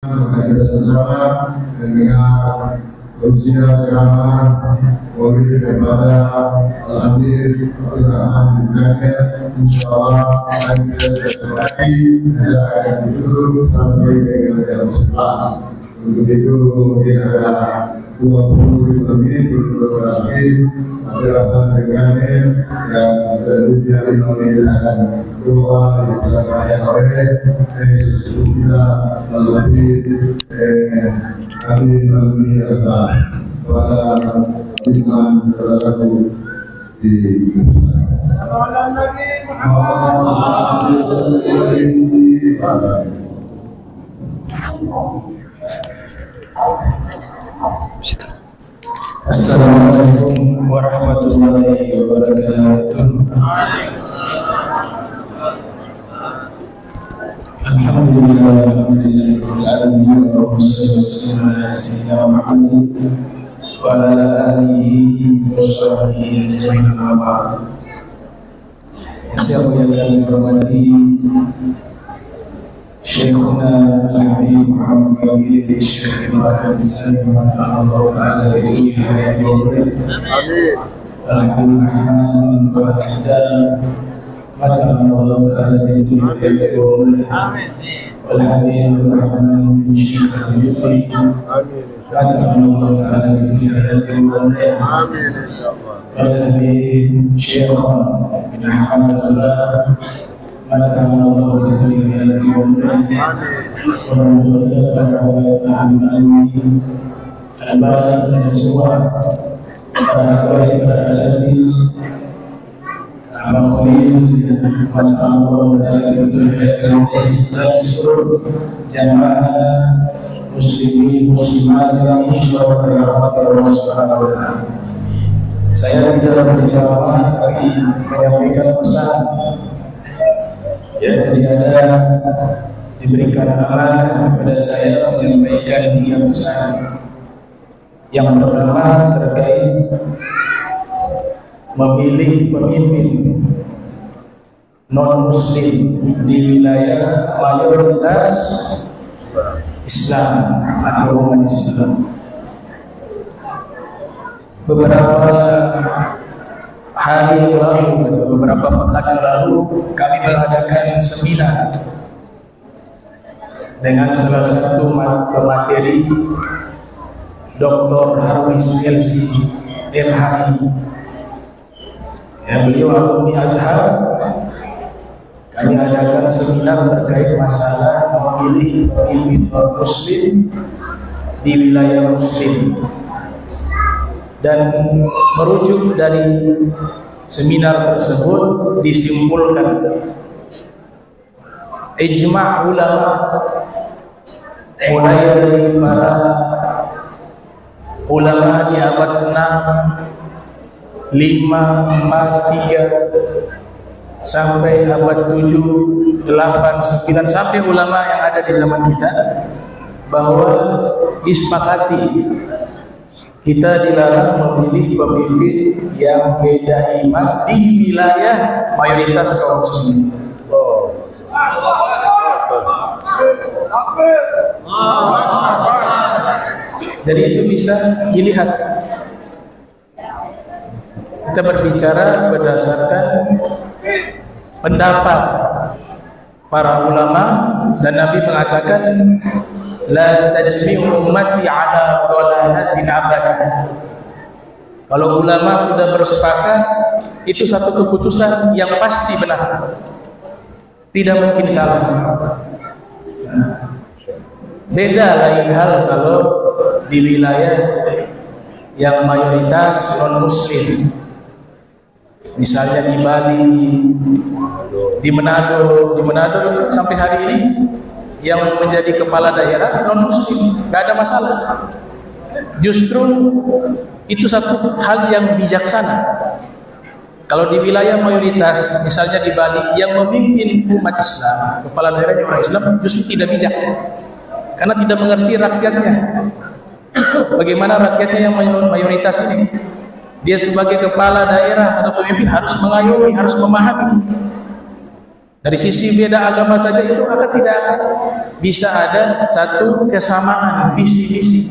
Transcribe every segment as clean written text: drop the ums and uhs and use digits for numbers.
Kita sama-sama mendengar usia ceramah oleh daripada Al-Habib Abdul Rahman bin Ghani. Insyaallah kita sudah selesai akan ditutup sampai dengan jam 11. Untuk itu mungkin ada 25 menit untuk Al-Habib Abdul Rahman bin Ghani dan selanjutnya 5 menit akan doa yang disampaikan oleh Yesus kita Al-Habib Amin Amin Allah pada iman saudaraku di Islam. Assalamualaikum warahmatullahi wabarakatuh. Alhamdulillahirabbil alamin wa sallallahu ala sayyidina Muhammad wa ala alihi wa sahbihi ajma'in. Yang kami hormati Syekhuna Al-Habib Muhammad Wahid Syekh Al-Hafiz Salim Allah Ta'ala ilaihi hayati wa barakatuh. Amin. Al-Habib Muhammad bin Tuhan Matakan Allah Ta'ala itu hayati wa barakatuh. Al-Habib Rahman bin Syekh Al-Yusri Matakan Allah Ta'ala itu hayati wa barakatuh. Amin. Al-Habib Syekh bin Muhammad Allah Matakan Allah itu hayati wa barakatuh. Orang tua kita Al-Bad dan semua para baik para asatidz Abang Khalil Matakan Allah betul dan seluruh jamaah muslimin muslimat yang insyaallah dirahmati Allah Subhanahu wa taala. Saya tidak berceramah tapi menyampaikan pesan. Ya, tidak ada diberikan amanah kepada saya menyampaikan 3 pesan. Yang pertama terkait memilih pemimpin non-muslim di wilayah mayoritas Islam atau umat Islam. Beberapa hari lalu atau beberapa pekan lalu kami mengadakan seminar dengan salah satu pemateri Dr. Harwis LC MHI. Beliau alumni Azhar. Kami adakan seminar terkait masalah memilih pemimpin muslim di wilayah muslim. Dan merujuk dari seminar tersebut disimpulkan ijma' ulama mulai dari para ulama di abad 6, 5, 4, 3 sampai abad 7, 8, 9 sampai ulama yang ada di zaman kita bahwa disepakati kita dilarang memilih pemimpin yang beda iman di wilayah mayoritas kaum muslimin. Dari itu bisa dilihat kita berbicara berdasarkan pendapat para ulama dan Nabi mengatakan la tajmi'u ummati ala dhalalatin abadah. Kalau ulama sudah bersepakat, itu satu keputusan yang pasti benar, tidak mungkin salah. Beda lain hal kalau di wilayah yang mayoritas non muslim, misalnya di Bali, di Manado itu sampai hari ini yang menjadi kepala daerah non muslim, nggak ada masalah. Justru itu satu hal yang bijaksana. Kalau di wilayah mayoritas, misalnya di Bali, yang memimpin umat Islam, kepala daerahnya orang Islam, justru tidak bijak, karena tidak mengerti rakyatnya. Bagaimana rakyatnya yang mayoritas ini? Dia sebagai kepala daerah atau pemimpin harus mengayomi, harus memahami. Dari sisi beda agama saja itu akan tidak akan bisa ada satu kesamaan visi misi.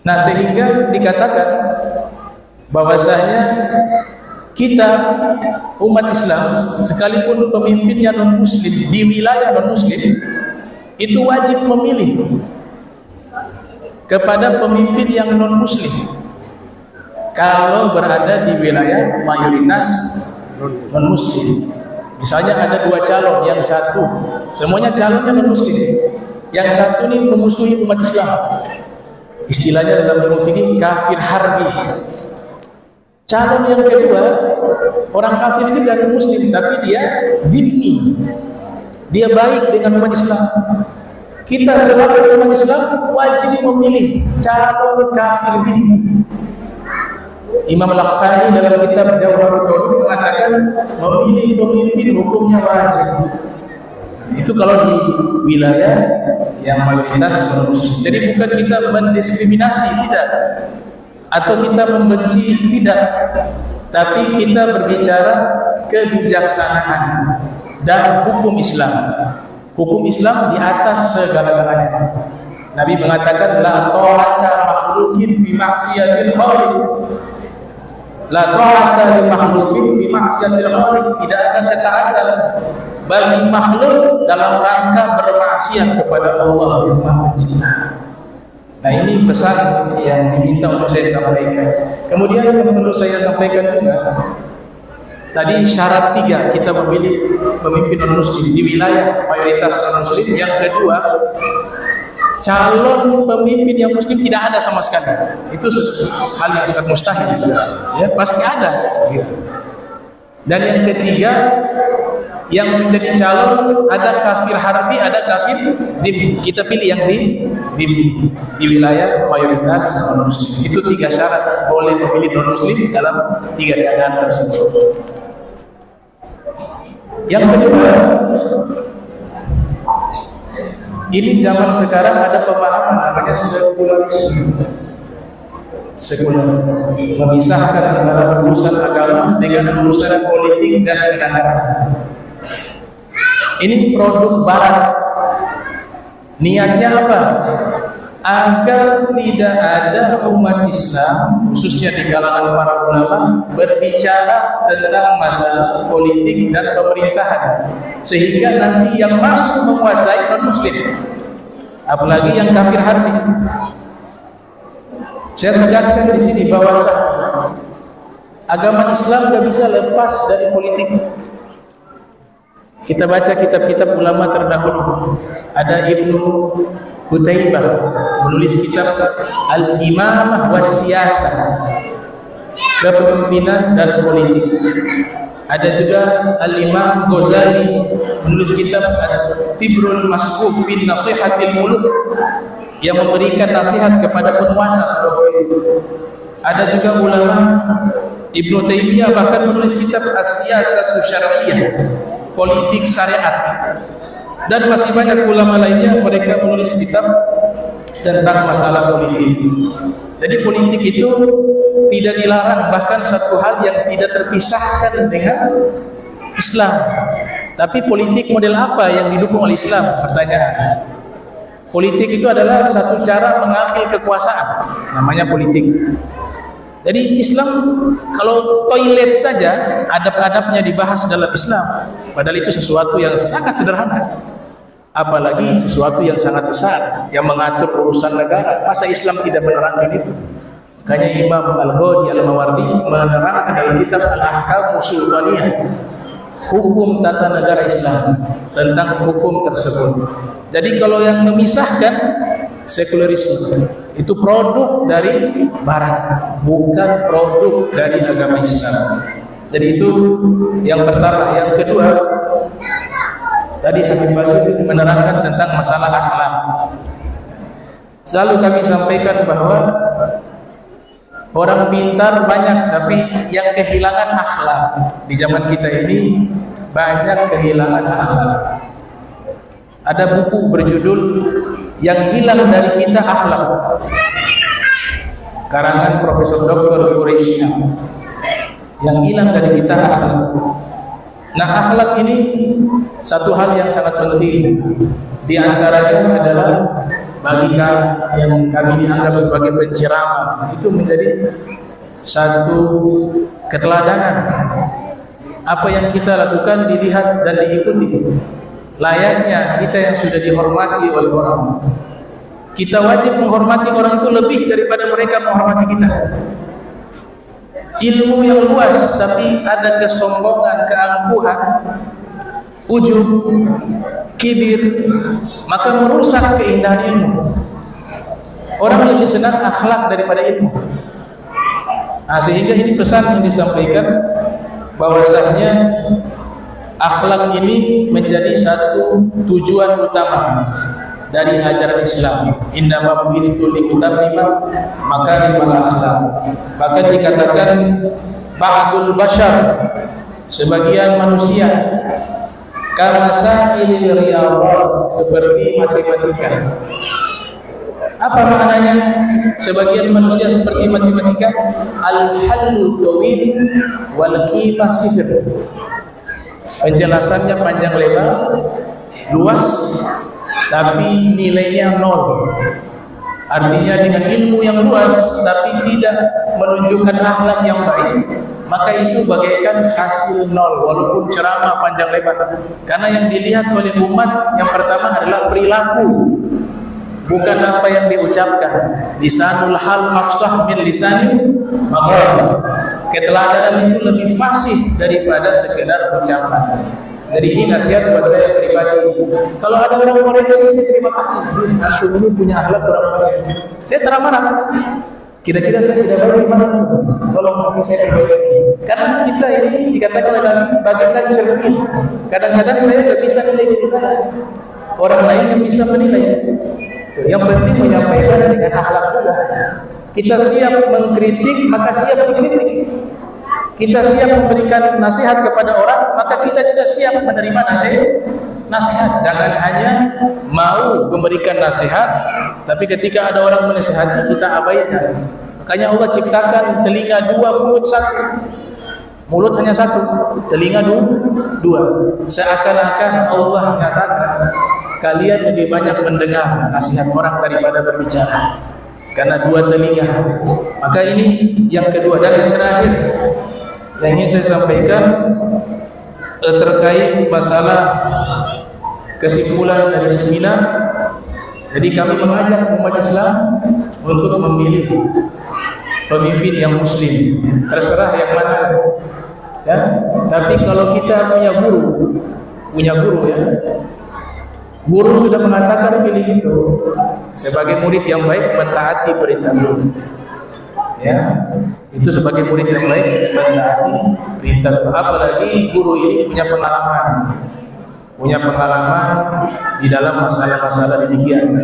Nah, sehingga dikatakan bahwasanya kita umat Islam sekalipun pemimpinnya non muslim di wilayah non muslim itu wajib memilih kepada pemimpin yang non muslim kalau berada di wilayah mayoritas non muslim. Misalnya ada dua calon, yang satu semuanya calonnya non muslim, yang satu ini memusuhi umat Islam, istilahnya dalam ilmu fikih kafir harbi. Calon yang kedua orang kafir itu bukan muslim tapi dia zimmi, dia baik dengan umat Islam. Kita sebagai umat Islam wajib memilih calon kafir zimmi. Imam Al-Lakhani dalam kitab Jawharul Qaul mengatakan memilih pemimpin hukumnya wajib. Itu kalau di wilayah yang mayoritas non-muslim. Jadi bukan kita mendiskriminasi, tidak, atau kita membenci, tidak, tapi kita berbicara kebijaksanaan dan hukum Islam. Hukum Islam di atas segala-galanya. Nabi mengatakan la ta'ata makhluqin fi maksiatil khaliq. La ta'ata li makhluqin fi maksiatil khaliq. Tidak ada ketaatan bagi makhluk dalam rangka bermaksiat kepada Allah yang Maha Pencipta. Nah, ini pesan yang diminta untuk saya sampaikan. Kemudian yang perlu saya sampaikan juga, tadi syarat 3 kita memilih pemimpin non muslim di wilayah mayoritas non muslim. Yang kedua, calon pemimpin yang muslim tidak ada sama sekali. Itu hal yang sangat mustahil. Ya, pasti ada gitu. Dan yang ketiga, yang menjadi calon ada kafir harbi, ada kafir dhimmi. Kita pilih yang di wilayah mayoritas non muslim. Itu 3 syarat boleh memilih non muslim dalam 3 keadaan tersebut. Yang kedua, ini zaman sekarang ada pemahaman namanya sekularisme. Sekuler, memisahkan antara urusan agama dengan urusan politik dan kenegaraan. Ini produk barat. Niatnya apa? Agar tidak ada umat Islam, khususnya di kalangan para ulama, berbicara tentang masalah politik dan pemerintahan, sehingga nanti yang masuk menguasai non-muslim, apalagi yang kafir harbi. Saya tegaskan di sini bahwa agama Islam tidak bisa lepas dari politik. Kita baca kitab-kitab ulama terdahulu. Ada Ibnu Qutaibah menulis kitab Al-Imamah was-Siyasah, kepemimpinan dan politik. Ada juga Al-Imam Ghazali menulis kitab Tibrul Mas'ub fi Nasihatil Muluk, yang memberikan nasihat kepada penguasa. Ada juga ulama Ibnu Taimiyah bahkan menulis kitab As-Siyasatu Syar'iyyah, politik syariat. Dan masih banyak ulama lainnya, mereka menulis kitab tentang masalah politik. Jadi politik itu tidak dilarang, bahkan satu hal yang tidak terpisahkan dengan Islam. Tapi politik model apa yang didukung oleh Islam? Pertanyaan. Politik itu adalah satu cara mengambil kekuasaan, namanya politik. Jadi Islam, kalau toilet saja adab-adabnya dibahas dalam Islam, padahal itu sesuatu yang sangat sederhana, apalagi sesuatu yang sangat besar yang mengatur urusan negara. Masa Islam tidak menerangkan itu? Makanya Imam Al-Ghani Al-Mawardi menerangkan dalam kitab Al-Ahkam Sultaniyah, hukum tata negara Islam, tentang hukum tersebut. Jadi kalau yang memisahkan sekularisme itu produk dari barat, bukan produk dari agama Islam. Jadi itu yang pertama. Yang kedua, tadi Habib Badruddin menerangkan tentang masalah akhlak. Selalu kami sampaikan bahwa orang pintar banyak, tapi yang kehilangan akhlak. Di zaman kita ini banyak kehilangan akhlak. Ada buku berjudul Yang Hilang dari Kita Akhlak, karangan Profesor Dr. Quraisy. Yang hilang dari kita akhlak. Nah, akhlak ini satu hal yang sangat penting. Di antaranya adalah bagi yang kami dianggap sebagai penceramah, itu menjadi satu keteladanan. Apa yang kita lakukan dilihat dan diikuti. Layaknya kita yang sudah dihormati oleh orang, kita wajib menghormati orang itu lebih daripada mereka menghormati kita. Ilmu yang luas tapi ada kesombongan, keangkuhan, ujub, kibir, maka merusak keindahan ilmu. Orang lebih senang akhlak daripada ilmu. Nah, sehingga ini pesan yang disampaikan bahwasanya akhlak ini menjadi satu tujuan utama dari ajaran Islam. Innama bu'itsu liutammima makarimal akhlaq. Maka dikatakan ba'dul bashar, sebagian manusia, kamasailil riyadhah, seperti matematika. Apa maknanya sebagian manusia seperti matematika? Al-hallu tawil wal qimah sifir. Penjelasannya panjang lebar, luas, tapi nilainya nol. Artinya dengan ilmu yang luas tapi tidak menunjukkan akhlak yang baik, maka itu bagaikan hasil nol walaupun ceramah panjang lebar. Karena yang dilihat oleh umat yang pertama adalah perilaku, bukan apa yang diucapkan. Lisanul hal afsah min lisanil maqal. Keteladanan itu lebih fasih daripada sekedar ucapan. Jadi ini nasihat buat saya pribadi. Kalau ada orang koreksi, terima kasih. Antum ini punya akhlak kurang baik. Saya terang-terang. Kira-kira saya tidak baik gimana? Tolong maafin saya pribadi. Karena kita ini dikatakan oleh Nabi bagaikan cermin. Kadang-kadang saya tidak bisa nilai diri saya. Orang lain yang bisa menilai. Yang penting menyampaikan dengan akhlak juga. Kita siap mengkritik, maka siap mengkritik. Kita siap memberikan nasihat kepada orang, maka kita juga siap menerima nasihat. Jangan hanya mau memberikan nasihat, tapi ketika ada orang menasihati kita abaikan. Makanya Allah ciptakan telinga dua, mulut satu. Mulut hanya satu, telinga dua. Seakan-akan Allah mengatakan kalian lebih banyak mendengar nasihat orang daripada berbicara, karena dua telinga. Maka ini yang kedua. Dan yang terakhir yang ingin saya sampaikan terkait masalah kesimpulan dari seminar. Jadi kami mengajak umat Islam untuk memilih pemimpin yang muslim, terserah yang mana ya. Tapi kalau kita punya guru ya, guru sudah mengatakan pilih itu. Sebagai murid yang baik mentaati perintah guru ya, itu sebagai murid yang baik mentaati perintah guru. Apalagi guru ini punya pengalaman di dalam masalah-masalah demikian.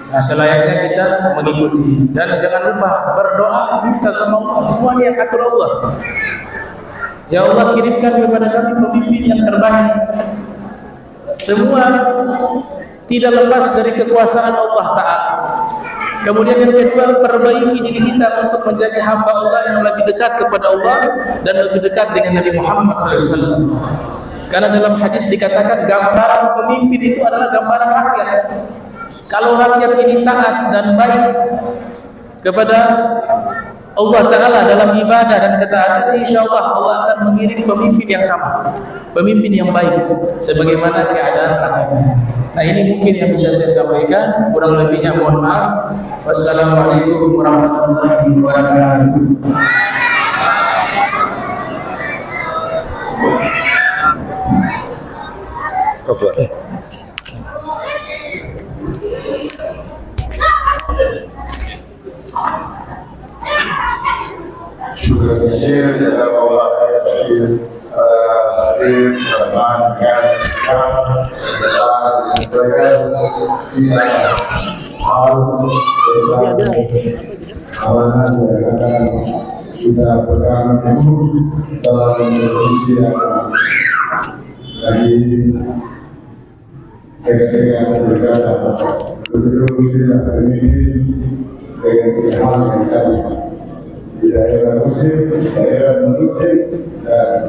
Nah, selayaknya kita mengikuti. Dan jangan lupa berdoa, minta sama Allah, semua yang atur Allah. Ya Allah, kirimkan kepada kami pemimpin yang terbaik. Semua tidak lepas dari kekuasaan Allah Ta'ala. Kemudian yang kedua, perbaiki diri kita untuk menjadi hamba Allah yang lebih dekat kepada Allah dan lebih dekat dengan Nabi Muhammad SAW. Karena dalam hadis dikatakan gambaran pemimpin itu adalah gambaran rakyat. Kalau rakyat ini taat dan baik kepada Allah Ta'ala dalam ibadah dan ketaatan, insya Allah Allah akan mengirim pemimpin yang sama, pemimpin yang baik sebagaimana keadaan rakyatnya. Nah, ini mungkin yang bisa saya sampaikan, kurang lebihnya mohon maaf. Wassalamualaikum warahmatullahi wabarakatuh. Syukur jazil jazakallahu khairan katsir hadir teman dengan kita setelah menyampaikan kisah amanah yang akan kita pegang teguh dalam usia dari tega-tega berkata beliau pemimpin dengan hal yang tadi di daerah muslim, dan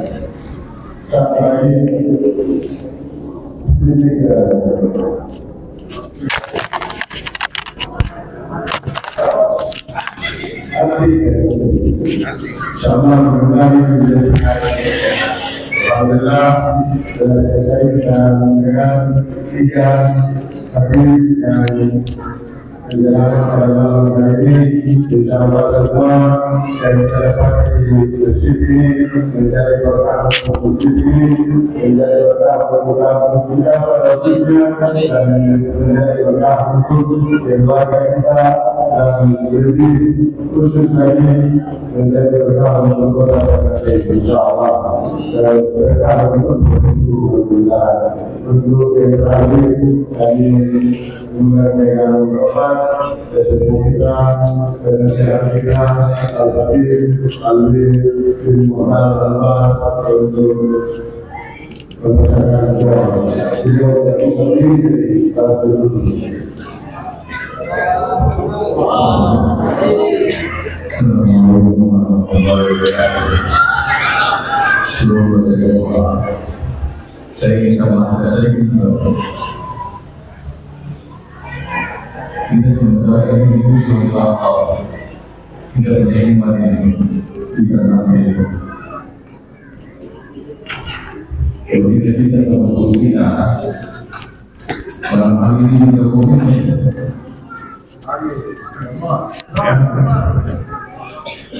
satu lagi insyaallah kembali menjadi alhamdulillah telah selesai dengan 3 hari yang menjelang pada malam hari ini. Insyaallah semua yang terdapat di masjid ini menjadi berkah untuk masjid ini, menjadi berkah untuk kita pada masjidnya, dan menjadi berkah untuk keluarga kita, dan lebih khusus lagi menjadi berkah untuk kota kita. Insyaallah dan berkah untuk untuk yang terakhir kami menyampaikan doa sesepuh kita dan nasihat kita Al-Habib bin Muhammad Al-Bar untuk membacakan doa. Beliau sendiri Assalamualaikum warahmatullahi wabarakatuh. Sebelum baca doa, saya ingin tambahkan sedikit doa. Kita sementara ini hidup dalam akal, tidak ada iman ini, tidak nanti. Kalau kita cinta sama guru kita, malam hari ini juga komitmen.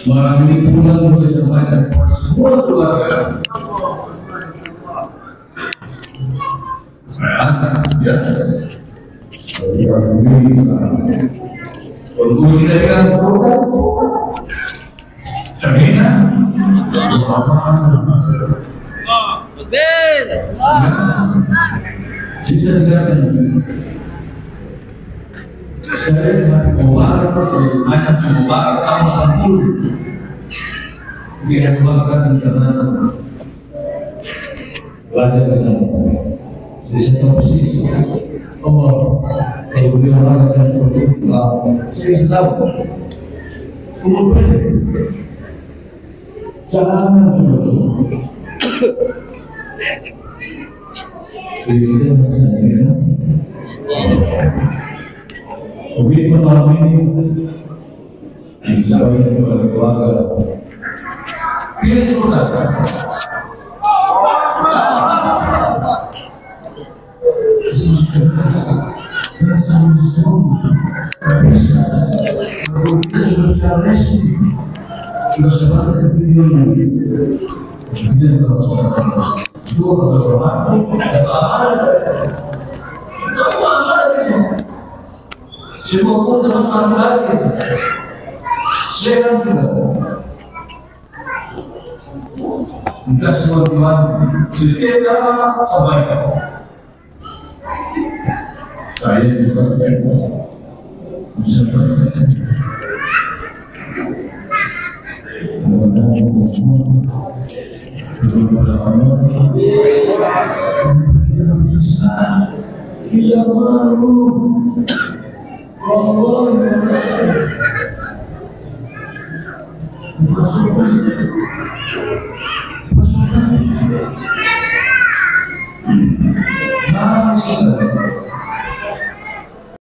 Malam ini pulang bersama semua keluarga. Ya. Untuk kita yang program Sabina bisa dijelaskan. Saya dengan Mubarak anak Mubarak awal pun dia Mubarak internasional belajar ke sana di satu posisi. Oh, kalau beliau mengatakan saya tahu. Kemudian jangan coba. Presiden saya komitmen malam ini disampaikan kepada keluarga. Dia ceritakan. Sudah sebarkan videonya. Kemudian kalau sekarang dua kegagalan, ada semua pun terus lagi. Sekarang juga. Kita semua Tuhan setiap nama sampaikan. Saya juga bisa kita malu Allah yang